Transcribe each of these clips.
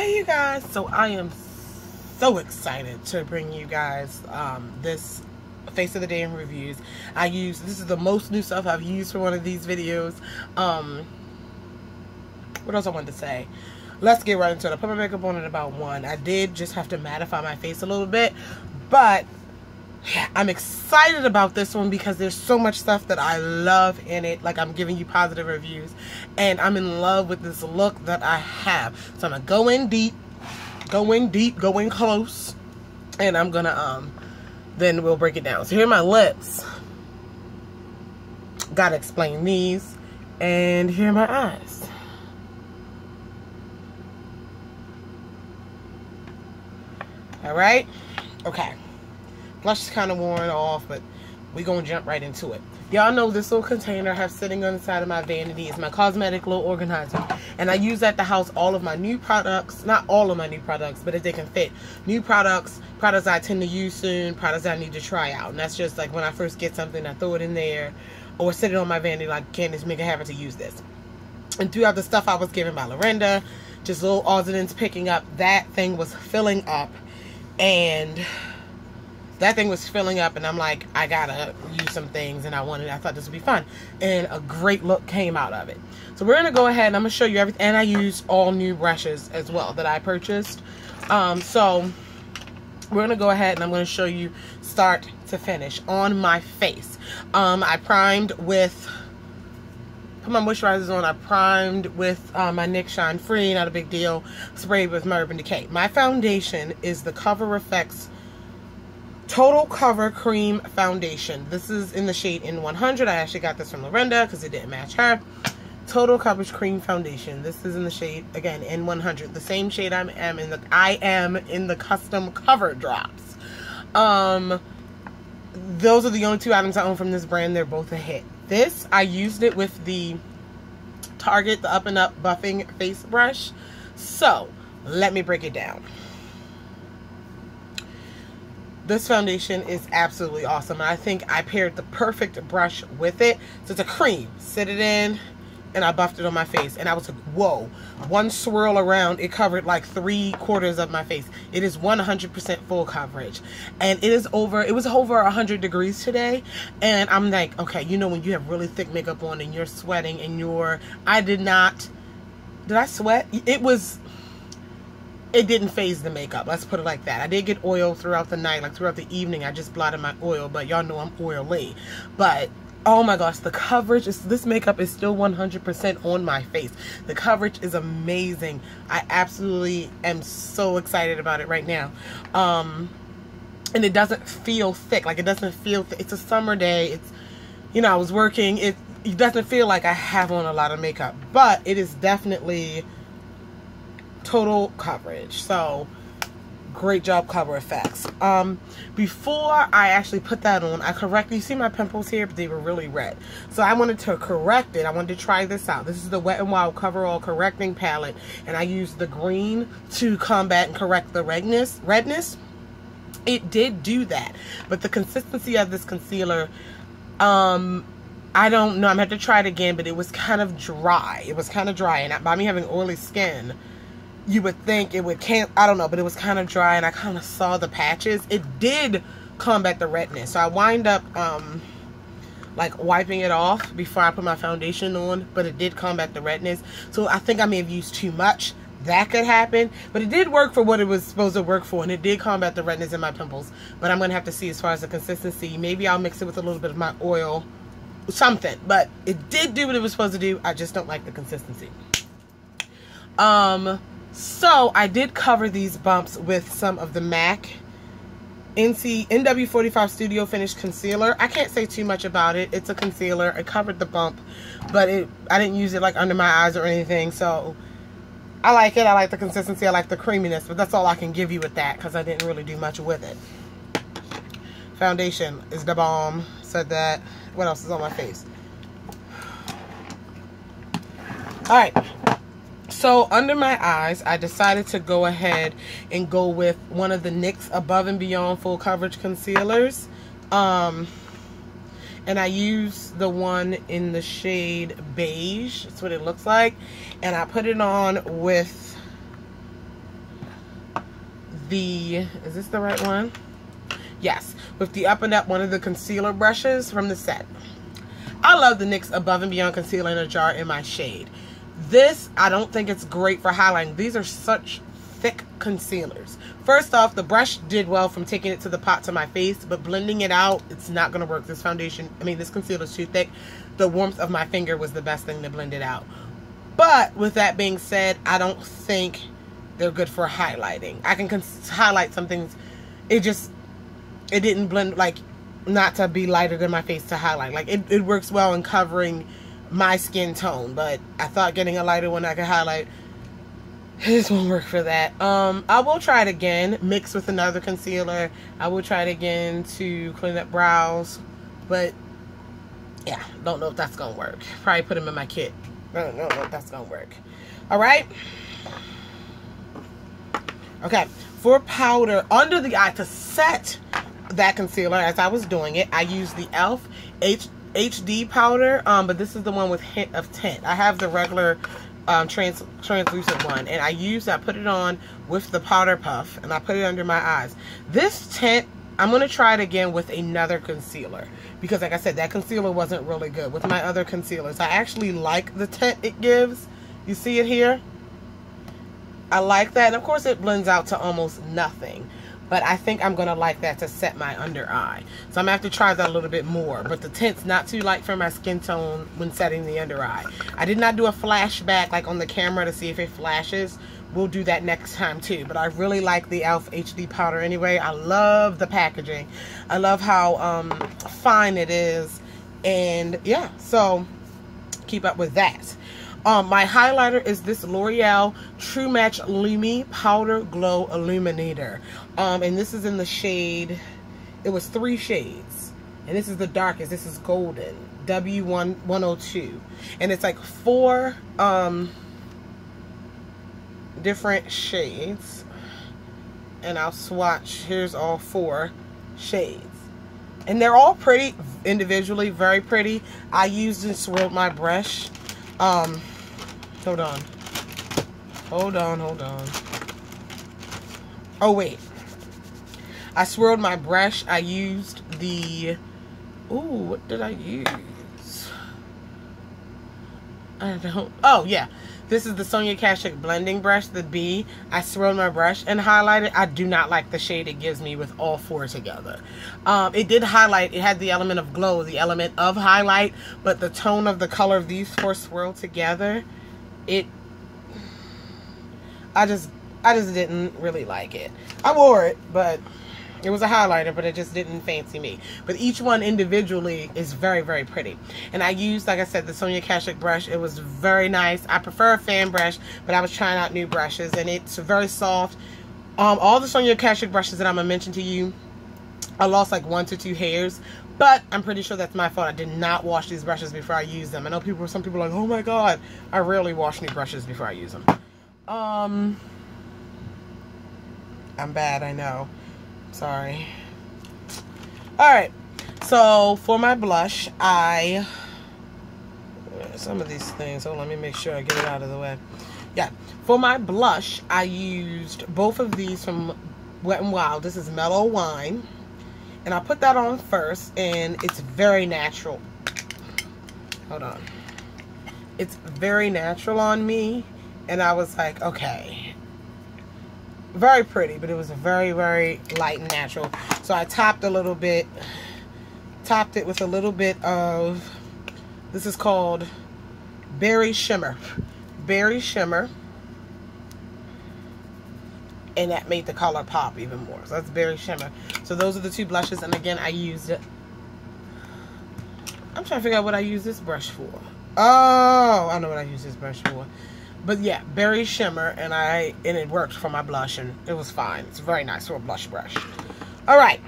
Hey you guys, so I am so excited to bring you guys this face of the day in reviews. This is the most new stuff I've used for one of these videos. What else I wanted to say? Let's get right into it. I put my makeup on at about 1. I did just have to mattify my face a little bit, but I'm excited about this one because there's so much stuff that I love in it. Like, I'm giving you positive reviews and I'm in love with this look that I have. So I'm gonna go in deep, go in close, and I'm gonna then we'll break it down. So here are my lips. Gotta explain these. And here are my eyes. Alright? Okay. Blush is kind of worn off, but we're going to jump right into it. Y'all know this little container I have sitting on the side of my vanity is my cosmetic little organizer. And I use that to house all of my new products. Not all of my new products, but if they can fit. New products, products I tend to use soon, products I need to try out. And that's just like when I first get something, I throw it in there. Or sit it on my vanity like, Candace, make a habit to use this. And throughout the stuff I was given by Lorinda, just little odds picking up, that thing was filling up. And that thing was filling up, and I'm like, I gotta use some things, and I thought this would be fun, and a great look came out of it. So we're gonna go ahead and I'm gonna show you everything, and I used all new brushes as well that I purchased. So we're gonna go ahead and I'm gonna show you start to finish on my face. I primed with, put my moisturizers on. I primed with my NYX Shine Free, not a big deal. Sprayed with my Urban Decay. My foundation is the Cover FX Total Cover Cream Foundation. This is in the shade N100. I actually got this from Lorinda because it didn't match her. Total Coverage Cream Foundation. This is in the shade, again, N100. The same shade I am in the custom cover drops. Those are the only two items I own from this brand. They're both a hit. This, I used it with the Target, the Up and Up Buffing Face Brush. So, let me break it down. This foundation is absolutely awesome. And I think I paired the perfect brush with it. So it's a cream. Sit it in, and I buffed it on my face. And I was like, whoa. One swirl around, it covered like 3/4 of my face. It is 100% full coverage. And it was over 100 degrees today. And I'm like, okay, you know when you have really thick makeup on and you're sweating and did I sweat? It didn't phase the makeup. Let's put it like that. I did get oil throughout the night, like throughout the evening. I just blotted my oil, but y'all know I'm oily. But oh my gosh, the coverage this makeup is still 100% on my face. The coverage is amazing. I absolutely am so excited about it right now. And it doesn't feel thick. Like, it doesn't feel it's a summer day. It's, you know, I was working. It doesn't feel like I have on a lot of makeup, but it is definitely total coverage. So great job, Cover FX. Before I actually put that on, you see my pimples here, but they were really red, so I wanted to correct it. I wanted to try this out. This is the Wet n Wild Cover All Correcting Palette, and I used the green to combat and correct the redness. It did do that, but the consistency of this concealer, I don't know, I'm gonna have to try it again, but it was kind of dry. And by me having oily skin, you would think it would I don't know, but it was kind of dry, and I kind of saw the patches. It did combat the redness, so I wind up like wiping it off before I put my foundation on, but it did combat the redness. So I think I may have used too much. That could happen, but it did work for what it was supposed to work for, and it did combat the redness in my pimples. But I'm gonna have to see as far as the consistency. Maybe I'll mix it with a little bit of my oil, something. But it did do what it was supposed to do. I just don't like the consistency. So I did cover these bumps with some of the MAC NW45 Studio Finish Concealer. I can't say too much about it. It's a concealer. I covered the bump, but I didn't use it like under my eyes or anything. So I like it. I like the consistency. I like the creaminess, but that's all I can give you with that because I didn't really do much with it. Foundation is the bomb. Said that. What else is on my face? All right. So under my eyes, I decided to go ahead and go with one of the NYX Above and Beyond Full Coverage Concealers. And I used the one in the shade Beige. That's what it looks like. And I put it on with is this the right one? Yes, with the Up and Up, one of the concealer brushes from the set. I love the NYX Above and Beyond Concealer in a Jar in my shade. This, I don't think it's great for highlighting. These are such thick concealers. First off, the brush did well from taking it to the pot to my face, but blending it out, it's not going to work. This foundation, this concealer is too thick. The warmth of my finger was the best thing to blend it out. But with that being said, I don't think they're good for highlighting. I can highlight some things. It didn't blend, like, not to be lighter than my face to highlight. Like, it works well in covering my skin tone, but I thought getting a lighter one I could highlight, this won't work for that. I will try it again, mix with another concealer. I will try it again to clean up brows, but yeah, don't know if that's gonna work. Probably put them in my kit. I don't know if that's gonna work. All right. Okay, for powder under the eye to set that concealer, as I was doing it, I used the e.l.f. HD powder, but this is the one with hint of tint. I have the regular translucent one, and I put it on with the powder puff, and I put it under my eyes. This tint, I'm going to try it again with another concealer, because like I said, that concealer wasn't really good with my other concealers. I actually like the tint it gives. You see it here? I like that, and of course it blends out to almost nothing. But I think I'm going to like that to set my under eye. So I'm going to have to try that a little bit more. But the tint's not too light for my skin tone when setting the under eye. I did not do a flashback like on the camera to see if it flashes. We'll do that next time too. But I really like the e.l.f. HD powder anyway. I love the packaging. I love how fine it is. And yeah, so keep up with that. My highlighter is this L'Oreal True Match Lumi Powder Glow Illuminator. And this is in the shade, it was 3 shades. And this is the darkest. This is Golden, W102. And it's like 4 different shades. And I'll swatch, here's all 4 shades. And they're all pretty, individually, very pretty. I used and swirled my brush. Hold on. Oh, wait. I swirled my brush. I used the... Ooh, what did I use? I don't... Oh, yeah. This is the Sonia Kashuk blending brush, the B. I swirled my brush and highlighted. I do not like the shade it gives me with all 4 together. It did highlight. It had the element of glow, the element of highlight, but the tone of the color of these 4 swirled together, I just didn't really like it. I wore it, but it was a highlighter, but it just didn't fancy me. But each one individually is very, very pretty. And I used, like I said, the Sonia Kashuk brush. It was very nice. I prefer a fan brush, but I was trying out new brushes, and it's very soft. All the Sonia Kashuk brushes that I'm going to mention to you, I lost like 1 to 2 hairs, but I'm pretty sure that's my fault. I did not wash these brushes before I used them. I know some people are like, oh my god, I rarely wash new brushes before I use them. I'm bad, I know. Sorry. Alright, so for my blush, some of these things, so let me make sure I get it out of the way. Yeah, for my blush, I used both of these from Wet n Wild. This is Mellow Wine, and I put that on first, and it's very natural. Hold on. It's very natural on me, and I was like, okay. Very pretty, but it was very, very light and natural. So I topped it with a little bit of, this is called Berry Shimmer. Berry Shimmer. And that made the color pop even more. So that's Berry Shimmer. So those are the 2 blushes. And again, I used it. I'm trying to figure out what I use this brush for. Oh, I know what I use this brush for. But yeah, Berry Shimmer, and it worked for my blush, and it was fine. It's very nice for a blush brush. All right.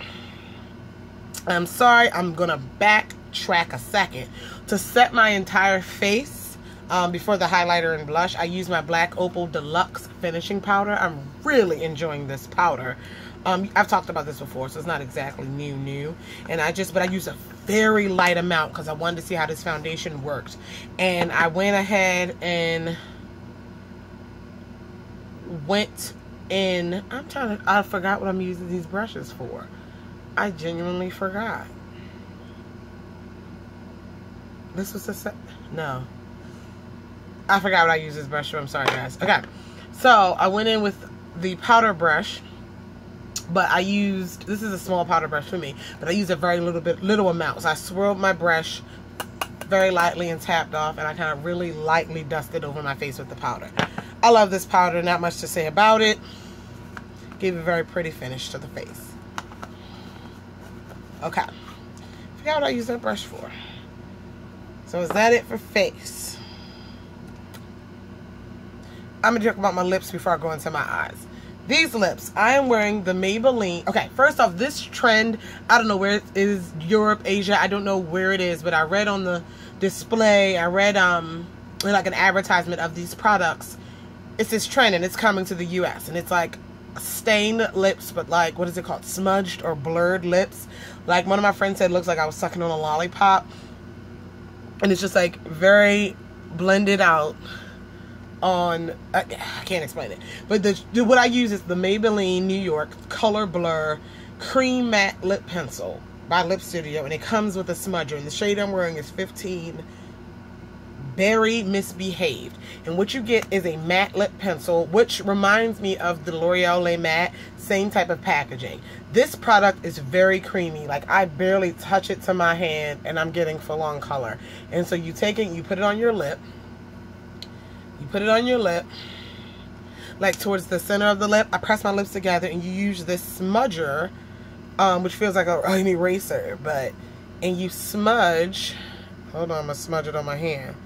I'm sorry, I'm going to backtrack a second. To set my entire face before the highlighter and blush, I use my Black Opal Deluxe Finishing Powder. I'm really enjoying this powder. I've talked about this before, so it's not exactly new. And but I use a very light amount because I wanted to see how this foundation worked. And I went ahead and went And I forgot what I'm using these brushes for. I genuinely forgot. This was no. I forgot what I used this brush for. I'm sorry, guys. Okay. So, I went in with the powder brush. But I used, this is a small powder brush for me, but I used a very little amount. So I swirled my brush very lightly and tapped off, and I kind of really lightly dusted over my face with the powder. I love this powder, not much to say about it. Gave a very pretty finish to the face. Okay. Forgot what I used that brush for. So is that it for face? I'm going to talk about my lips before I go into my eyes. These lips, I am wearing the Maybelline. Okay, first off, this trend, I don't know where it is, Europe, Asia, I don't know where it is, but I read on the display, I read like an advertisement of these products. It's this trend and it's coming to the US, and it's like stained lips, but like, what is it called? Smudged or blurred lips. Like one of my friends said, it looks like I was sucking on a lollipop. And it's just like very blended out. On I can't explain it, but what I use is the Maybelline New York Color Blur Cream Matte Lip Pencil by Lip Studio, and it comes with a smudger, and the shade I'm wearing is 15 Berry Misbehaved. And what you get is a matte lip pencil, which reminds me of the L'Oreal Le Matte, same type of packaging. This product is very creamy. Like, I barely touch it to my hand and I'm getting full-on color. And so you take it, you put it on your lip. You put it on your lip, like towards the center of the lip. I press my lips together, and you use this smudger, which feels like an eraser, and you smudge. Hold on, I'm gonna smudge it on my hand.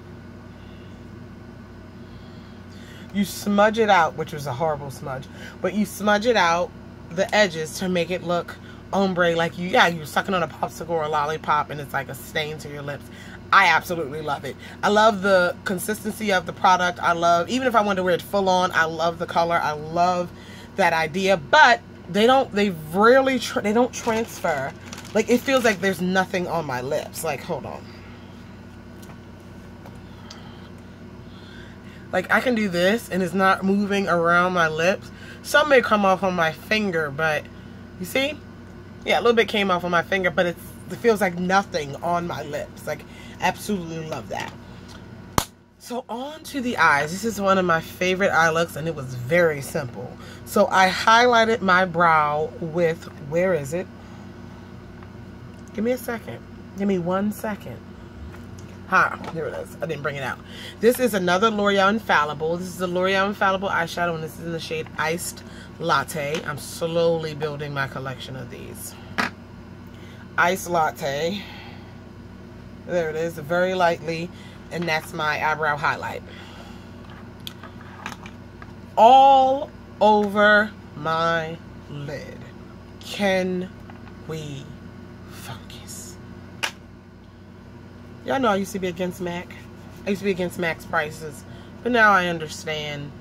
You smudge it out, which was a horrible smudge, but you smudge it out the edges to make it look ombre, like you're sucking on a popsicle or a lollipop, and it's like a stain to your lips. I absolutely love it. I love the consistency of the product. I love, even if I wanted to wear it full on, I love the color. I love that idea, but they don't transfer. Like, it feels like there's nothing on my lips. Like, hold on. Like, I can do this and it's not moving around my lips. Some may come off on my finger, but you see? Yeah, a little bit came off on my finger, but it feels like nothing on my lips. Like, absolutely love that. So on to the eyes. This is one of my favorite eye looks, and it was very simple. So I highlighted my brow with, where is it? Give me a second. Give me 1 second. Here it is. I didn't bring it out. This is another L'Oreal Infallible. This is the L'Oreal Infallible eyeshadow, and this is in the shade Iced Latte. I'm slowly building my collection of these. Iced Latte. There it is, very lightly, and that's my eyebrow highlight. All over my lid. Can we focus? Y'all know I used to be against MAC. I used to be against MAC's prices, but now I understand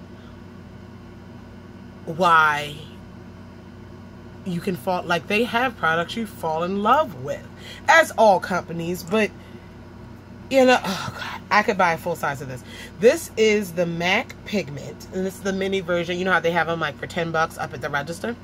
why you can fall, like, they have products you fall in love with, as all companies, but you know, oh God, I could buy a full size of this. This is the MAC Pigment, and this is the mini version. You know how they have them like for $10 up at the register?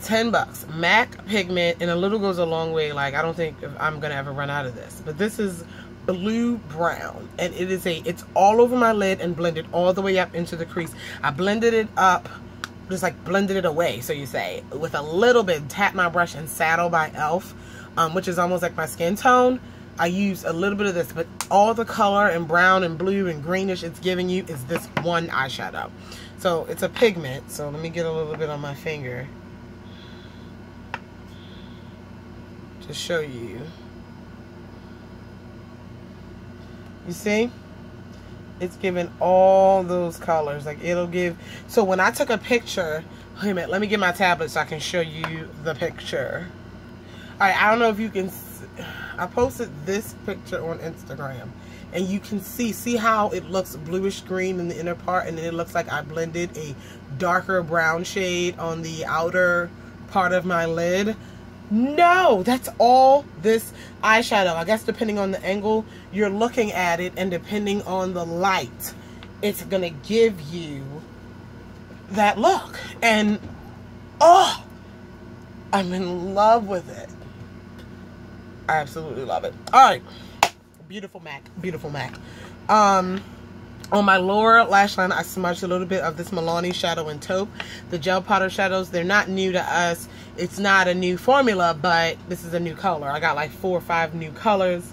$10. MAC Pigment, and a little goes a long way. Like, I don't think I'm gonna ever run out of this. But this is blue brown, and it's all over my lid and blended all the way up into the crease. I blended it up, just like blended it away, so you say, with a little bit. Tap my brush and Saddle by e.l.f., which is almost like my skin tone. I use a little bit of this, but all the color and brown and blue and greenish it's giving you is this one eyeshadow. So it's a pigment. So let me get a little bit on my finger to show you. You see? It's giving all those colors. Like, it'll give. So when I took a picture, wait a minute, let me get my tablet so I can show you the picture. Alright, I don't know if you can see. I posted this picture on Instagram, and you can see how it looks bluish green in the inner part, and then it looks like I blended a darker brown shade on the outer part of my lid. No, that's all this eyeshadow. I guess depending on the angle you're looking at it, and depending on the light, it's gonna give you that look. And, oh, I'm in love with it. I absolutely love it. All right. Beautiful MAC. Beautiful MAC. On my lower lash line, I smudged a little bit of this Milani Shadow and Taupe. The gel powder shadows, they're not new to us. It's not a new formula, but this is a new color. I got like 4 or 5 new colors.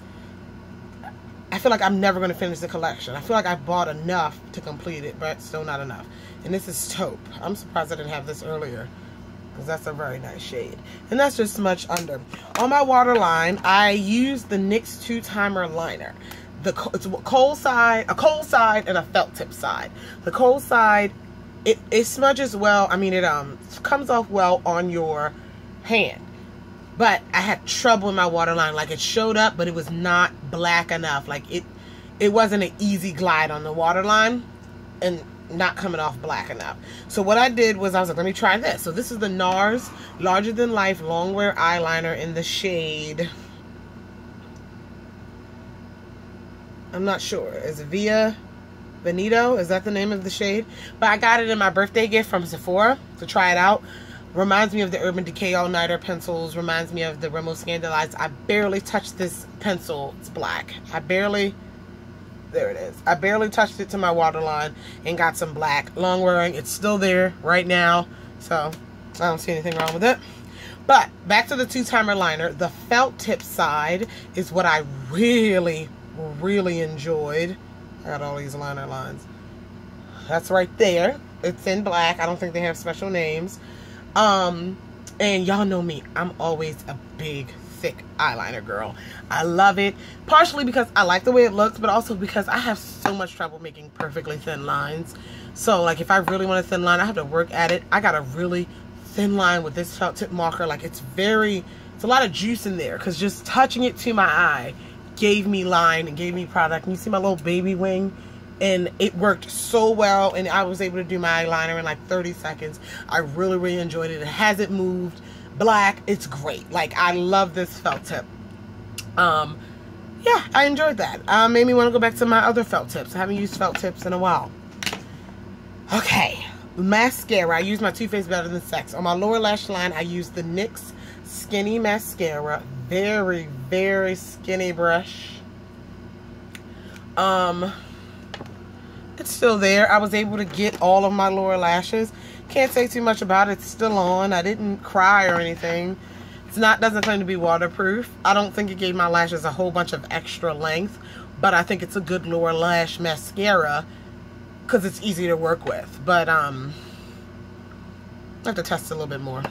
I feel like I'm never going to finish the collection. I feel like I bought enough to complete it, but still not enough. And this is Taupe. I'm surprised I didn't have this earlier, because that's a very nice shade. And that's just smudged under. On my waterline, I used the NYX 2-timer liner. It's a cold side and a felt tip side. The cold side, it smudges well. I mean, it comes off well on your hand. But I had trouble in my waterline. Like, it showed up, but it was not black enough. Like, it wasn't an easy glide on the waterline and not coming off black enough. So what I did was I was like, let me try this. So this is the NARS Larger Than Life Longwear Eyeliner in the shade, I'm not sure. Is it Via Veneto? Is that the name of the shade? But I got it in my birthday gift from Sephora to try it out. Reminds me of the Urban Decay All Nighter pencils. Reminds me of the Rimmel Scandalized. I barely touched this pencil. It's black. There it is. I barely touched it to my waterline and got some black. Long wearing. It's still there right now. So I don't see anything wrong with it. But back to the 2-timer liner. The felt tip side is what I really enjoyed. I got all these liner lines. That's right there. It's in black. I don't think they have special names. And y'all know me. I'm always a big, thick eyeliner girl. I love it. Partially because I like the way it looks, but also because I have so much trouble making perfectly thin lines. So, like, if I really want a thin line, I have to work at it. I got a really thin line with this felt tip marker. Like, it's a lot of juice in there, because just touching it to my eye gave me line and gave me product. And you see my little baby wing, and it worked so well, and I was able to do my eyeliner in like 30 seconds. I really enjoyed it. It hasn't moved. Black, it's great. Like, I love this felt tip. Yeah, I enjoyed that. Made me want to go back to my other felt tips. I haven't used felt tips in a while. Okay, mascara. I use my Too Faced Better Than Sex. On my lower lash line, I use the NYX Skinny Mascara. Very skinny brush. It's still there. I was able to get all of my lower lashes. Can't say too much about it. It's still on. I didn't cry or anything. Doesn't claim to be waterproof. I don't think it gave my lashes a whole bunch of extra length, but I think it's a good lower lash mascara because it's easy to work with. But I have to test it a little bit more.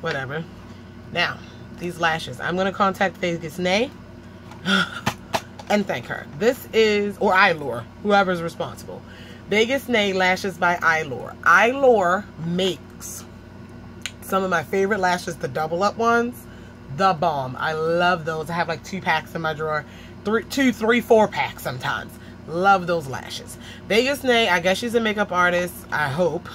Whatever. Now, these lashes. I'm going to contact Vegas Nay and thank her. This is, or Eylure, whoever's responsible. Vegas Nay Lashes by Eylure. Eylure makes some of my favorite lashes, the double up ones, the bomb. I love those. I have like 2 packs in my drawer. 2, 3, 4 packs sometimes. Love those lashes. Vegas Nay, I guess she's a makeup artist. I hope,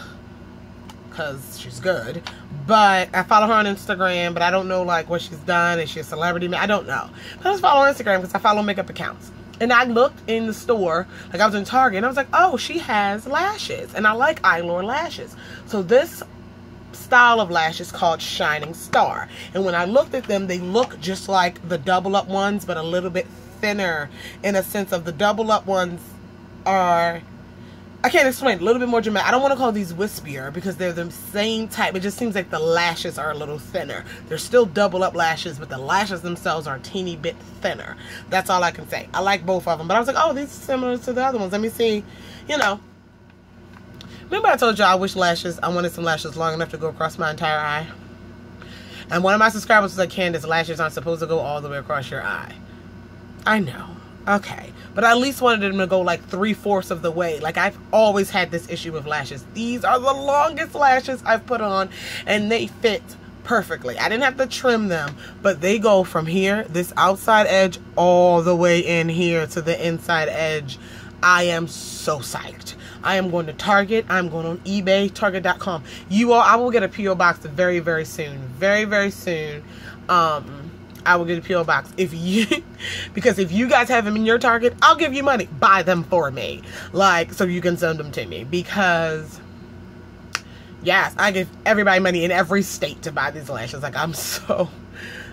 because she's good. But I follow her on Instagram, but I don't know like what she's done. Is she a celebrity? I don't know. But I just follow her on Instagram because I follow makeup accounts. And I looked in the store, like I was in Target, and I was like, oh, she has lashes. And I like Eylure lashes. So this style of lashes called Shining Star. And when I looked at them, they look just like the double up ones, but a little bit thinner, in a sense of the double up ones are, I can't explain, a little bit more dramatic. I don't want to call these wispier because they're the same type. It just seems like the lashes are a little thinner. They're still double up lashes, but the lashes themselves are a teeny bit thinner. That's all I can say. I like both of them, but I was like, oh, these are similar to the other ones. Let me see, you know. Remember I told you I wish lashes, I wanted some lashes long enough to go across my entire eye? And one of my subscribers was like, Candace, lashes aren't supposed to go all the way across your eye. I know. Okay. But I at least wanted them to go like 3/4 of the way. Like, I've always had this issue with lashes. These are the longest lashes I've put on, and they fit perfectly. I didn't have to trim them, but they go from here, this outside edge, all the way in here to the inside edge. I am so psyched. I am going to Target. I'm going on eBay, Target.com. You all, I will get a P.O. box very soon. Very soon. I will get a P.O. box. Because if you guys have them in your Target, I'll give you money. Buy them for me. Like, so you can send them to me. Because Yes, I give everybody money in every state to buy these lashes. Like, I'm so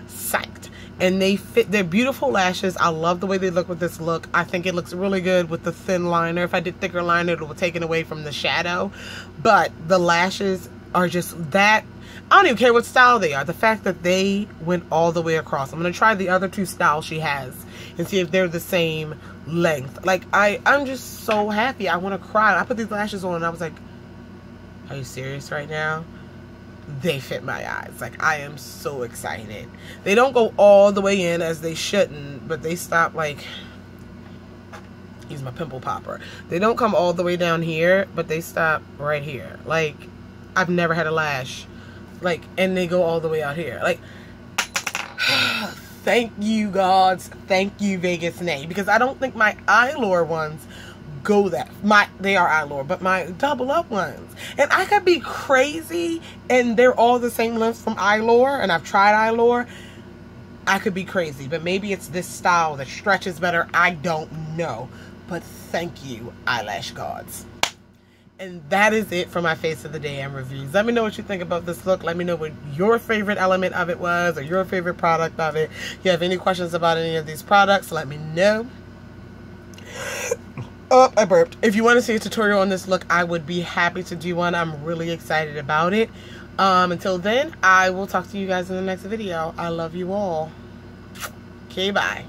psyched. And they fit, they're beautiful lashes. I love the way they look with this look. I think it looks really good with the thin liner. If I did thicker liner, it would take it away from the shadow. But the lashes are just that. I don't even care what style they are. The fact that they went all the way across. I'm going to try the other two styles she has and see if they're the same length. Like, I'm just so happy. I want to cry. I put these lashes on and I was like, are you serious right now? They fit my eyes. Like, I am so excited. They don't go all the way in as they shouldn't, but they stop, like, use my pimple popper. They don't come all the way down here, but they stop right here. Like, I've never had a lash. Like, and they go all the way out here. Like, thank you, gods. Thank you, Vegas Nay. Because I don't think my Eyelure ones go that. They are Eyelure, but my double up ones. And I could be crazy, and they're all the same length from Eyelure, and I've tried Eyelure. I could be crazy, but maybe it's this style that stretches better. I don't know. But thank you, eyelash gods. And that is it for my face of the day and reviews. Let me know what you think about this look. Let me know what your favorite element of it was, or your favorite product of it. If you have any questions about any of these products, let me know. Oh, I burped. If you want to see a tutorial on this look, I would be happy to do one. I'm really excited about it. Until then, I will talk to you guys in the next video. I love you all. Okay, bye.